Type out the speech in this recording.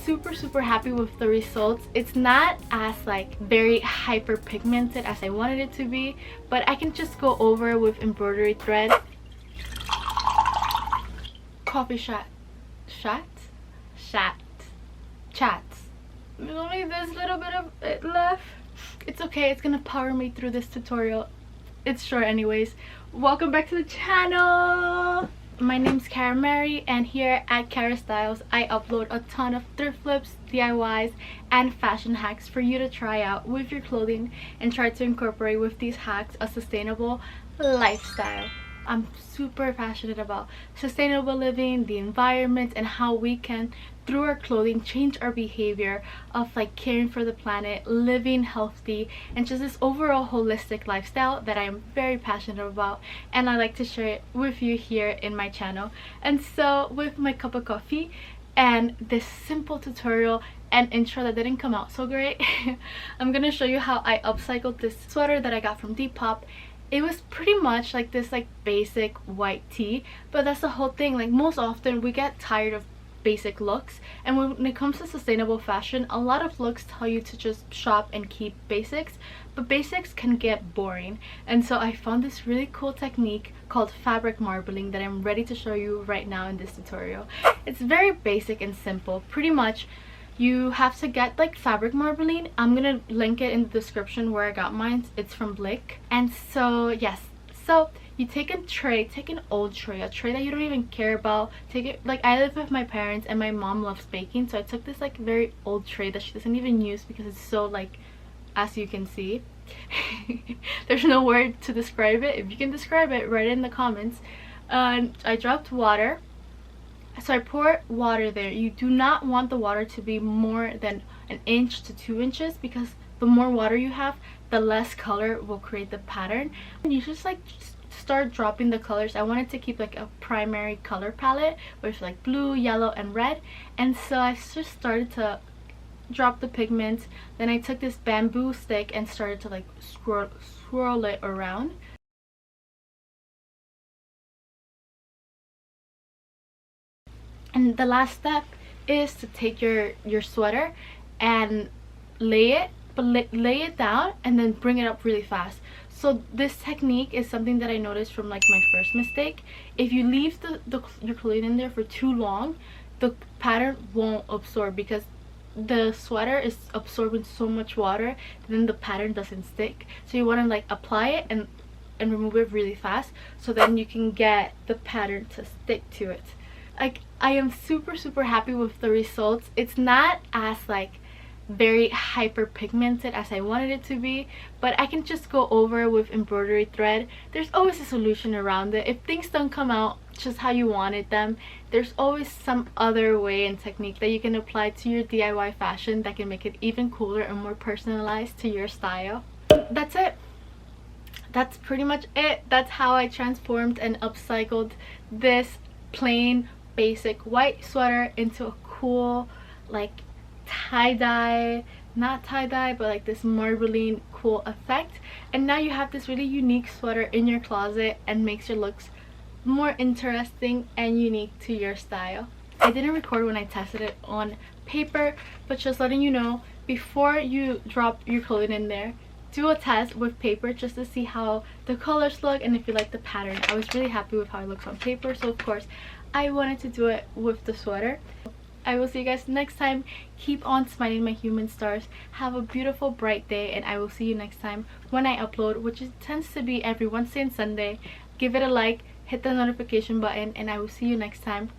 super happy with the results. It's not as like very hyper pigmented as I wanted it to be, but I can just go over with embroidery thread. Coffee chat. There's only this little bit of it left. It's okay, it's gonna power me through this tutorial. It's short anyways. Welcome back to the channel. My name's Kaaramary, and here at Kara Styles I upload a ton of thrift flips, DIYs, and fashion hacks for you to try out with your clothing and try to incorporate with these hacks a sustainable lifestyle. I'm super passionate about sustainable living, the environment, and how we can, through our clothing, change our behavior of like caring for the planet, living healthy, and just this overall holistic lifestyle that I am very passionate about, and I like to share it with you here in my channel. And so with my cup of coffee and this simple tutorial and intro that didn't come out so great, I'm gonna show you how I upcycled this sweater that I got from Depop. It was pretty much like this like basic white tee, but that's the whole thing. Like, most often we get tired of basic looks, and when it comes to sustainable fashion, a lot of looks tell you to just shop and keep basics, but basics can get boring. And so I found this really cool technique called fabric marbling that I'm ready to show you right now in this tutorial. It's very basic and simple. Pretty much you have to get like fabric marbling. I'm gonna link it in the description where I got mine. It's from Blick. And so yes, so you take a tray, take an old tray, a tray that you don't even care about. Take it, like, I live with my parents and my mom loves baking, so I took this like very old tray that she doesn't even use because it's so, like, as you can see, there's no word to describe it. If you can describe it, write it in the comments. I dropped water. So I pour water there. You do not want the water to be more than 1 inch to 2 inches, because the more water you have, the less color will create the pattern. And you just like start dropping the colors. I wanted to keep like a primary color palette with like blue, yellow, and red. And so I just started to drop the pigments. Then I took this bamboo stick and started to like swirl it around. And the last step is to take your sweater and lay it down and then bring it up really fast. So this technique is something that I noticed from like my first mistake. If you leave your clothing in there for too long, the pattern won't absorb, because the sweater is absorbing so much water, then the pattern doesn't stick. So you want to like apply it and remove it really fast, so then you can get the pattern to stick to it. Like, I am super happy with the results. It's not as like very hyper pigmented as I wanted it to be, but I can just go over with embroidery thread. There's always a solution around it. If things don't come out just how you wanted them, there's always some other way and technique that you can apply to your DIY fashion that can make it even cooler and more personalized to your style. That's it. That's pretty much it. That's how I transformed and upcycled this plain basic white sweater into a cool like tie-dye, not tie-dye, but like this marbling cool effect. And now you have this really unique sweater in your closet and makes your looks more interesting and unique to your style. I didn't record when I tested it on paper, but just letting you know, before you drop your clothing in there, do a test with paper just to see how the colors look and if you like the pattern. I was really happy with how it looks on paper, so of course I wanted to do it with the sweater. I will see you guys next time. Keep on smiling, my human stars. Have a beautiful bright day, and I will see you next time when I upload, which tends to be every Wednesday and Sunday. Give it a like, hit the notification button, and I will see you next time.